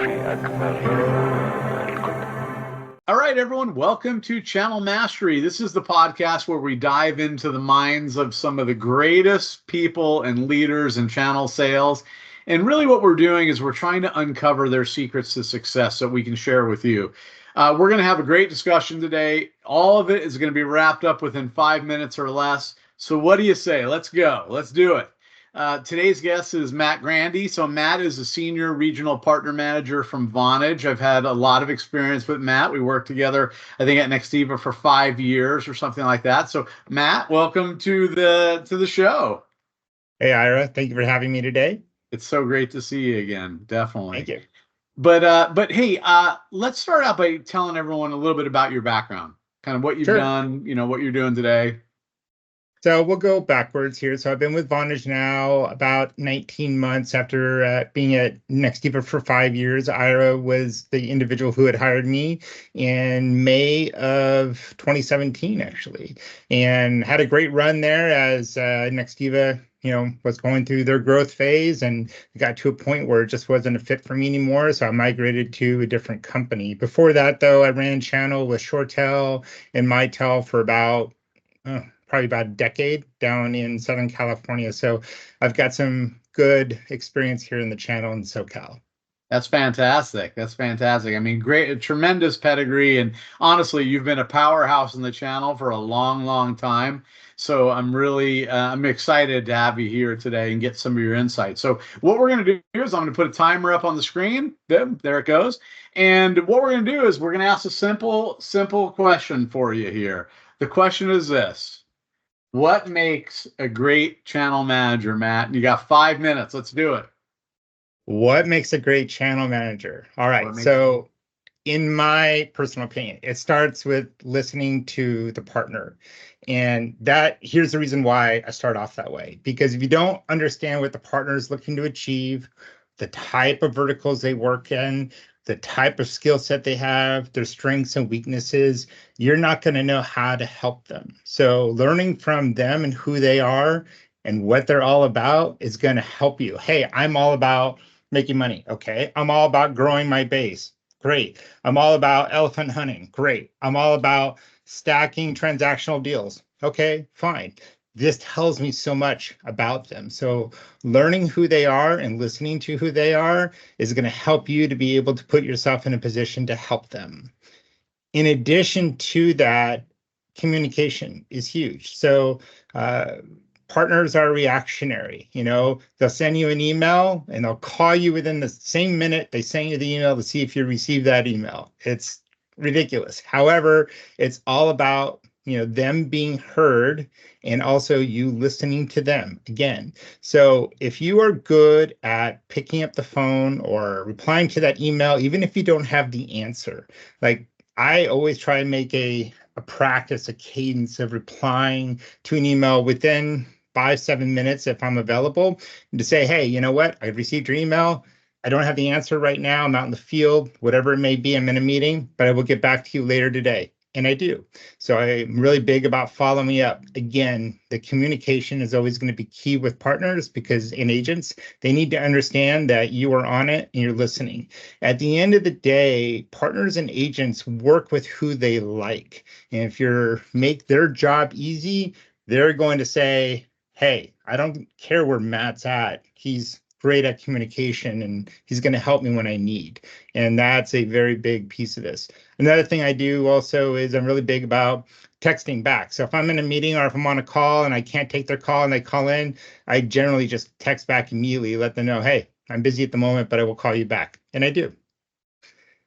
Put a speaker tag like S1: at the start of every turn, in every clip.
S1: All right, everyone, welcome to Channel Mastery. This is the podcast where we dive into the minds of some of the greatest people and leaders in channel sales. And really what we're doing is we're trying to uncover their secrets to success so we can share with you. We're going to have a great discussion today. All of it is going to be wrapped up within 5 minutes or less. So what do you say? Let's go. Let's do it. Today's guest is Matt Grandi. So Matt is a senior regional partner manager from Vonage. I've had a lot of experience with Matt. We worked together, I think, at Nextiva for 5 years or something like that. So Matt, welcome to the show.
S2: Hey, Ira, thank you for having me today.
S1: It's so great to see you again. Definitely.
S2: Thank you.
S1: But hey, let's start out by telling everyone a little bit about your background, kind of what you've done, what you're doing today.
S2: So we'll go backwards here. So I've been with Vonage now about 19 months after being at Nextiva for 5 years. Ira was the individual who had hired me in May of 2017, actually, and had a great run there as Nextiva, was going through their growth phase and got to a point where it just wasn't a fit for me anymore. So I migrated to a different company. Before that, though, I ran channel with ShoreTel and MyTel for about probably about a decade down in Southern California. So I've got some good experience here in the channel in SoCal.
S1: That's fantastic. That's fantastic. I mean, great, tremendous pedigree. And honestly, you've been a powerhouse in the channel for a long, long time. So I'm excited to have you here today and get some of your insights. So what we're going to do is I'm going to put a timer up on the screen. There it goes. And what we're going to do is we're going to ask a simple question for you here. The question is this. What makes a great channel manager, Matt? You got 5 minutes. Let's do it.
S2: What makes a great channel manager? All right. So in my personal opinion, it starts with listening to the partner. And here's the reason why I start off that way. Because if you don't understand what the partner is looking to achieve, the type of verticals they work in, the type of skill set they have, their strengths and weaknesses, you're not going to know how to help them. So learning from them and who they are and what they're all about is going to help you. Hey, I'm all about making money. Okay. I'm all about growing my base. Great. I'm all about elephant hunting. Great. I'm all about stacking transactional deals. Okay, fine. This tells me so much about them. So learning who they are and listening to who they are is going to help you to be able to put yourself in a position to help them. In addition to that, communication is huge. So partners are reactionary. They'll send you an email and they'll call you within the same minute they send you the email to see if you received that email. It's ridiculous. However, it's all about them being heard and also you listening to them again. So if you are good at picking up the phone or replying to that email, even if you don't have the answer, like I always try and make a practice, a cadence of replying to an email within 5-7 minutes if I'm available, and to say, hey, you know what? I received your email. I don't have the answer right now. I'm out in the field, whatever it may be. I'm in a meeting, but I will get back to you later today. And I do. So I'm really big about following up. Again, the communication is always going to be key with partners because in agents, they need to understand that you are on it and you're listening. At the end of the day, partners and agents work with who they like. And if you make their job easy, they're going to say, hey, I don't care where Matt's at. He's great at communication and he's going to help me when I need. And that's a very big piece of this. Another thing I do also is I'm really big about texting back. So if I'm in a meeting or if I'm on a call and I can't take their call and they call in, I generally just text back immediately, let them know, hey, I'm busy at the moment, but I will call you back. And I do.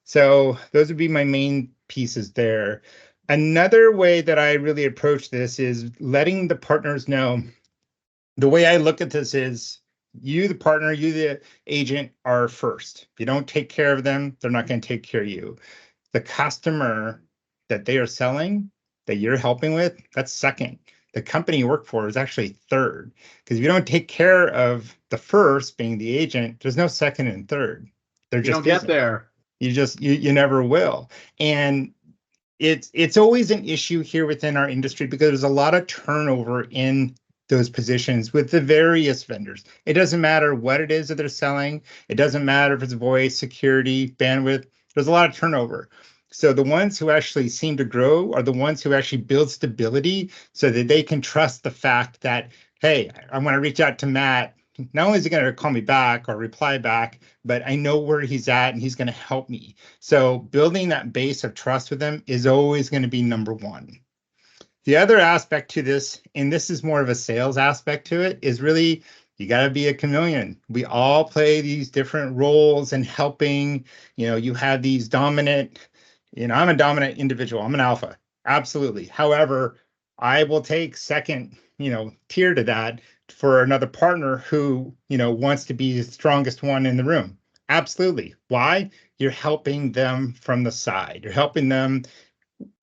S2: So those would be my main pieces there. Another way that I really approach this is letting the partners know. The way I look at this is you, the partner, you, the agent, are first. If you don't take care of them, they're not going to take care of you. The customer that they are selling, that you're helping with, that's second. The company you work for is actually third. Because if you don't take care of the first, being the agent, there's no second and third.
S1: You don't get there.
S2: You never will. And it's always an issue here within our industry because there's a lot of turnover in those positions with the various vendors. It doesn't matter what it is that they're selling. It doesn't matter if it's voice, security, bandwidth. There's a lot of turnover. So the ones who actually seem to grow are the ones who actually build stability so that they can trust the fact that, hey, I want to reach out to Matt. Not only is he going to call me back or reply back, but I know where he's at and he's going to help me. So building that base of trust with them is always going to be number one. The other aspect to this, and this is more of a sales aspect to it, is really you got to be a chameleon. We all play these different roles in helping. You have these dominant, I'm a dominant individual. I'm an alpha. Absolutely. However, I will take second, tier to that for another partner who, wants to be the strongest one in the room. Absolutely. Why? You're helping them from the side. You're helping them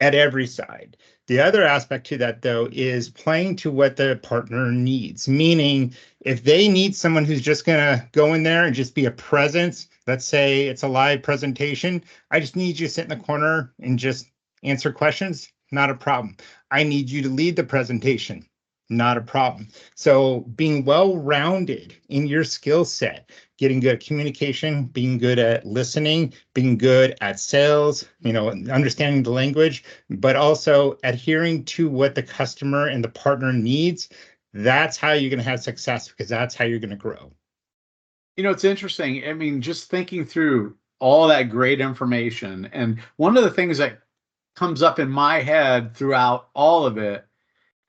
S2: at every side. The other aspect to that, though, is playing to what the partner needs. Meaning, if they need someone who's just going to go in there and just be a presence, let's say it's a live presentation, I just need you to sit in the corner and just answer questions, not a problem. I need you to lead the presentation, not a problem. So being well-rounded in your skill set, getting good at communication, being good at listening, being good at sales, understanding the language, but also adhering to what the customer and the partner needs. That's how you're going to have success, because that's how you're going to grow.
S1: It's interesting. I mean, just thinking through all that great information, and one of the things that comes up in my head throughout all of it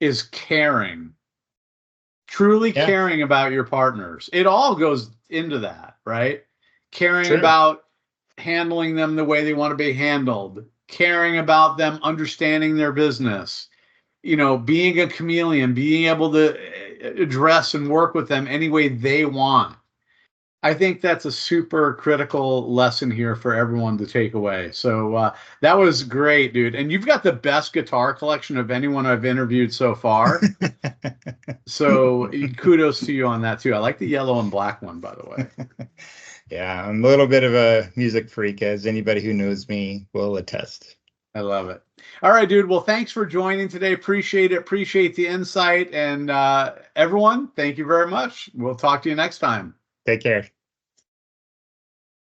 S1: is caring. Truly caring about your partners. It all goes into that, right? Caring about handling them the way they want to be handled, caring about them understanding their business, being a chameleon, being able to address and work with them any way they want. I think that's a super critical lesson here for everyone to take away. So that was great, dude. And you've got the best guitar collection of anyone I've interviewed so far. So kudos to you on that too. I like the yellow and black one, by the way.
S2: Yeah, I'm a little bit of a music freak, as anybody who knows me will attest.
S1: I love it. All right, dude. Well, thanks for joining today. Appreciate it. Appreciate the insight. And everyone, thank you very much. We'll talk to you next time.
S2: Take care.